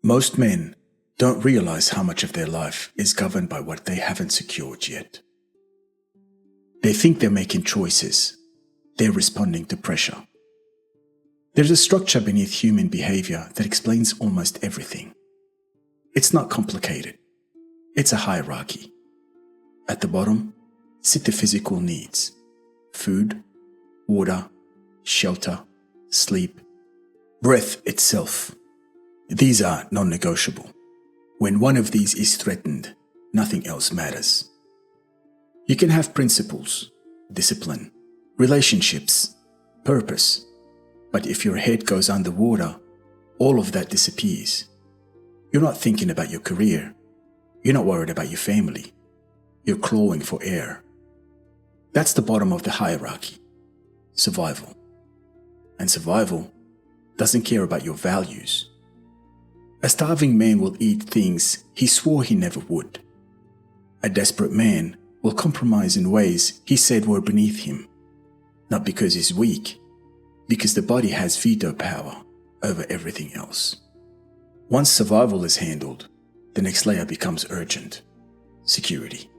Most men don't realize how much of their life is governed by what they haven't secured yet. They think they're making choices. They're responding to pressure. There's a structure beneath human behavior that explains almost everything. It's not complicated. It's a hierarchy. At the bottom sit the physical needs: food, water, shelter, sleep, breath itself. These are non-negotiable. When one of these is threatened, nothing else matters. You can have principles, discipline, relationships, purpose, but if your head goes underwater, all of that disappears. You're not thinking about your career. You're not worried about your family. You're clawing for air. That's the bottom of the hierarchy: survival. And survival doesn't care about your values. A starving man will eat things he swore he never would. A desperate man will compromise in ways he said were beneath him, not because he's weak, because the body has veto power over everything else. Once survival is handled, the next layer becomes urgent: security.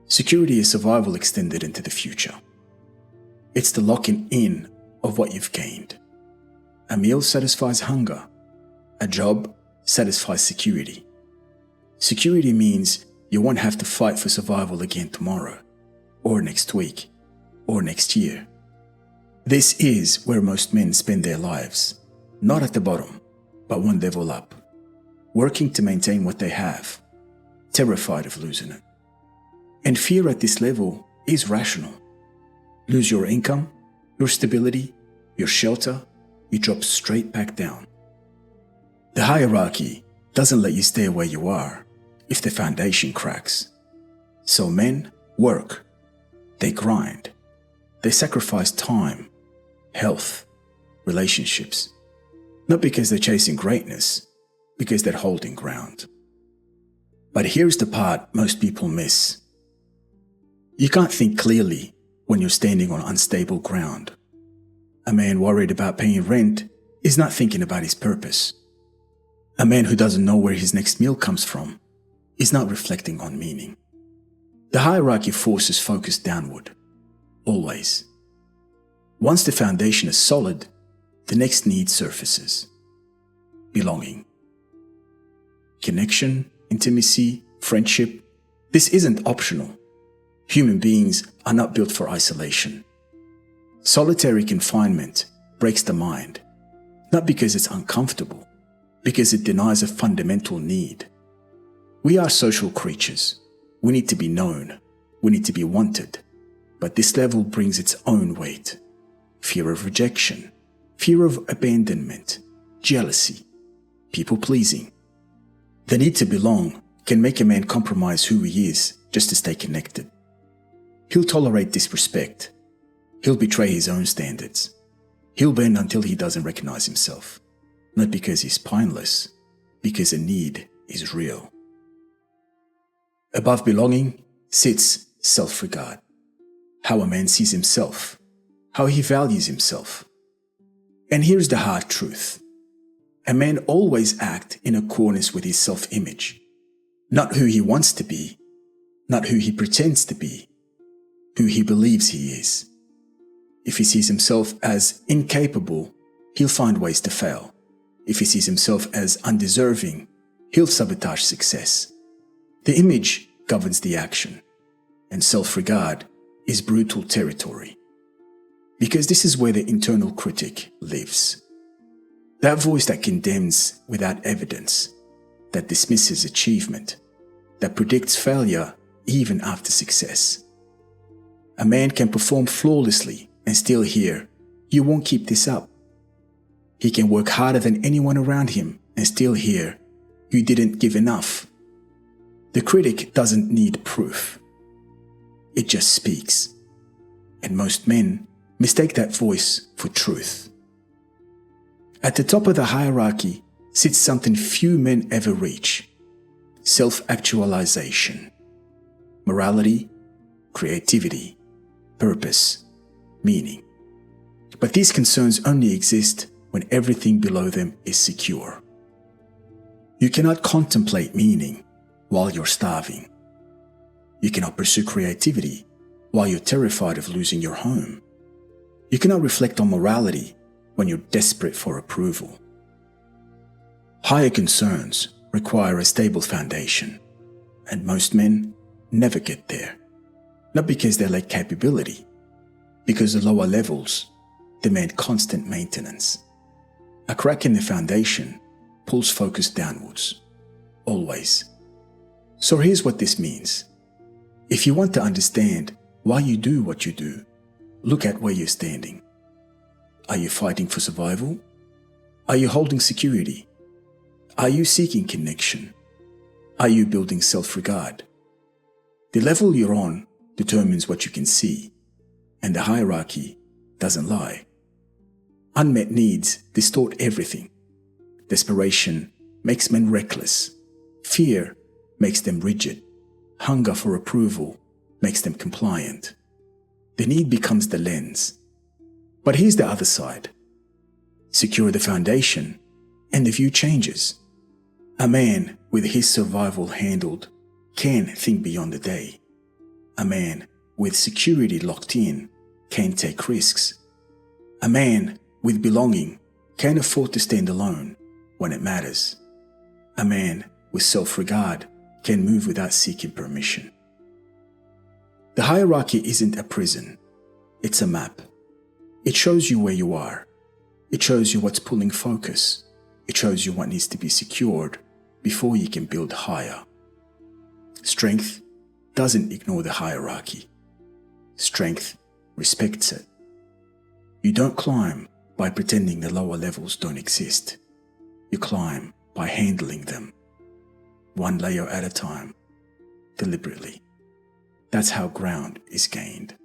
Security is survival extended into the future. It's the locking in of what you've gained. A meal satisfies hunger. A job satisfies security. Security means you won't have to fight for survival again tomorrow, or next week, or next year. This is where most men spend their lives, not at the bottom, but one level up, working to maintain what they have, terrified of losing it. And fear at this level is rational. Lose your income, your stability, your shelter, you drop straight back down. The hierarchy doesn't let you stay where you are if the foundation cracks. So men work, they grind, they sacrifice time, health, relationships, not because they're chasing greatness, because they're holding ground. But here's the part most people miss. You can't think clearly when you're standing on unstable ground. A man worried about paying rent is not thinking about his purpose. A man who doesn't know where his next meal comes from is not reflecting on meaning. The hierarchy forces focus downward, always. Once the foundation is solid, the next need surfaces: belonging. Connection, intimacy, friendship. This isn't optional. Human beings are not built for isolation. Solitary confinement breaks the mind, not because it's uncomfortable, because it denies a fundamental need. We are social creatures. We need to be known. We need to be wanted. But this level brings its own weight: fear of rejection, fear of abandonment, jealousy, people-pleasing. The need to belong can make a man compromise who he is just to stay connected. He'll tolerate disrespect. He'll betray his own standards. He'll bend until he doesn't recognize himself. Not because he's spineless, because a need is real. Above belonging sits self-regard. How a man sees himself, how he values himself. And here's the hard truth. A man always acts in accordance with his self-image. Not who he wants to be, not who he pretends to be, who he believes he is. If he sees himself as incapable, he'll find ways to fail. If he sees himself as undeserving, he'll sabotage success. The image governs the action, and self-regard is brutal territory. Because this is where the internal critic lives. That voice that condemns without evidence, that dismisses achievement, that predicts failure even after success. A man can perform flawlessly and still hear, "You won't keep this up." He can work harder than anyone around him and still hear, "You didn't give enough." The critic doesn't need proof. It just speaks. And most men mistake that voice for truth. At the top of the hierarchy sits something few men ever reach: self-actualisation. Morality, creativity, purpose, meaning. But these concerns only exist when everything below them is secure. You cannot contemplate meaning while you're starving. You cannot pursue creativity while you're terrified of losing your home. You cannot reflect on morality when you're desperate for approval. Higher concerns require a stable foundation, and most men never get there. Not because they lack capability, because the lower levels demand constant maintenance. A crack in the foundation pulls focus downwards, always. So here's what this means. If you want to understand why you do what you do, look at where you're standing. Are you fighting for survival? Are you holding security? Are you seeking connection? Are you building self-regard? The level you're on determines what you can see, and the hierarchy doesn't lie. Unmet needs distort everything. Desperation makes men reckless. Fear makes them rigid. Hunger for approval makes them compliant. The need becomes the lens. But here's the other side. Secure the foundation, and the view changes. A man with his survival handled can think beyond the day. A man with security locked in can take risks. A man with belonging can afford to stand alone when it matters. A man with self-regard can move without seeking permission. The hierarchy isn't a prison, it's a map. It shows you where you are. It shows you what's pulling focus. It shows you what needs to be secured before you can build higher. Strength doesn't ignore the hierarchy. Strength respects it. You don't climb by pretending the lower levels don't exist. You climb by handling them, one layer at a time, deliberately. That's how ground is gained.